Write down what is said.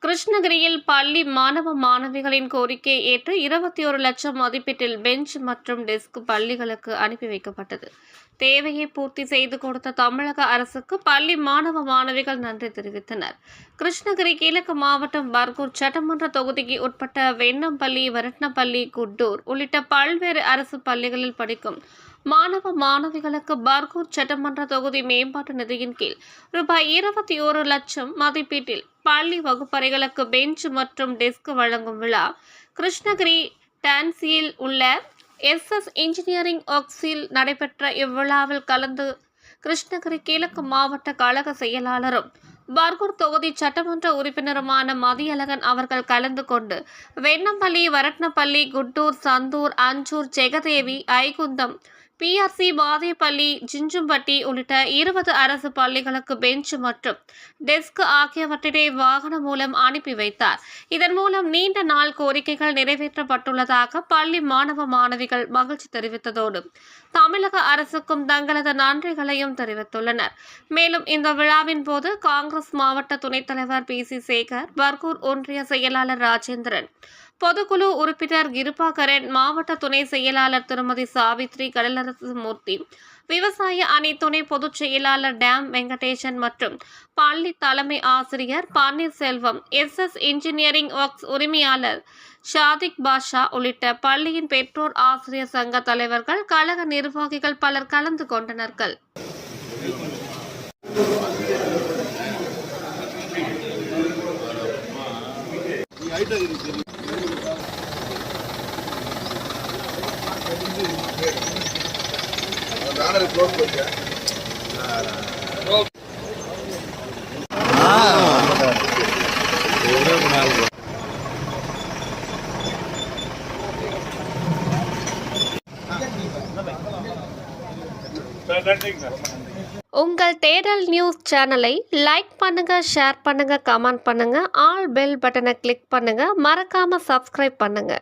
கிருஷ்ணகிரியில் பள்ளி மாணவ மாணவிகளின் கோரிக்கையை ஏற்று 21 லட்சம் மதிப்பீட்டில் பெஞ்ச் மற்றும் டெஸ்க் பள்ளிகளுக்கு அனுப்பி வைக்கப்பட்டது. தேவையை பூர்த்தி செய்து கொடுத்த தமிழக அரசுக்கு பள்ளி மாணவ மாணவிகள் நன்றி தெரிவித்தனர். கிருஷ்ணகிரி கிழக்கு மாவட்டம் பர்கூர் சட்டமன்ற தொகுதிக்கு உட்பட்ட வெண்ணம்பள்ளி, வரட்னப்பள்ளி, குட்டூர் உள்ளிட்ட பல்வேறு அரசு பள்ளிகளில் படிக்கும் மாணவ மாணவிகளுக்கு பர்கூர் சட்டமன்ற தொகுதி மேம்பாட்டு நிதியின் கீழ் ரூபாய் 21 லட்சம் மதிப்பீட்டில் பள்ளி வகுப்பறைகளுக்கு பெஞ்ச் மற்றும் டெஸ்க் வழங்கும் விழா கிருஷ்ணகிரி டான்சியில் உள்ள SS இன்ஜினியரிங் ஒர்க்ஸில் நடைபெற்ற இவ்விழாவில் கலந்து கிருஷ்ணகிரி கிழக்கு மாவட்ட கழக செயலாளரும் பர்கூர் தொகுதி சட்டமன்ற உறுப்பினருமான மதியழகன் அவர்கள் கலந்து கொண்டு வெண்ணம்பள்ளி, வரட்னப்பள்ளி, குட்டூர், சந்தூர், அஞ்சூர், ஜெகதேவி, ஐகுந்தம், PRC, பாதேப்பள்ளி, ஜிஞ்சும்பட்டி உள்ளிட்ட 20 அரசு பள்ளிகளுக்கு பெஞ்ச் மற்றும் டெஸ்க் ஆகியவற்றினை வாகனம் மூலம் அனுப்பி வைத்தார். இதன் மூலம் நீண்ட நாள் கோரிக்கைகள் நிறைவேற்றப்பட்டுள்ளதாக பள்ளி மாணவ மாணவிகள் மகிழ்ச்சி தெரிவித்ததோடு தமிழக அரசுக்கும் தங்களது நன்றிகளையும் தெரிவித்துள்ளனர். மேலும் இந்த விழாவின் போது காங்கிரஸ் மாவட்ட துணைத் தலைவர் PC சேகர், பர்கூர் ஒன்றிய செயலாளர் ராஜேந்திரன், பொதுக்குழு உறுப்பினர் கிருபாகரன், மாவட்ட துணை செயலாளர் திருமதி சாவித்ரி, கடலரசு மூர்த்தி, விவசாய அணி துணை பொதுச் செயலாளர் டாம் வெங்கடேசன் மற்றும் பள்ளி தலைமை ஆசிரியர் பன்னீர்செல்வம், SS இன்ஜினியரிங் ஒர்க்ஸ் உரிமையாளர் ஷாதிக் பாஷா உள்ளிட்ட பள்ளியின் பெற்றோர் ஆசிரியர் சங்க தலைவர்கள், கழக நிர்வாகிகள் பலர் கலந்து கொண்டனர். உங்கள் தேடல் நியூஸ் சேனலை லைக் பண்ணுங்க, ஷேர் பண்ணுங்க, கமெண்ட் பண்ணுங்க, ஆல் பெல் பட்டனை கிளிக் பண்ணுங்க, மறக்காம சப்ஸ்கிரைப் பண்ணுங்க.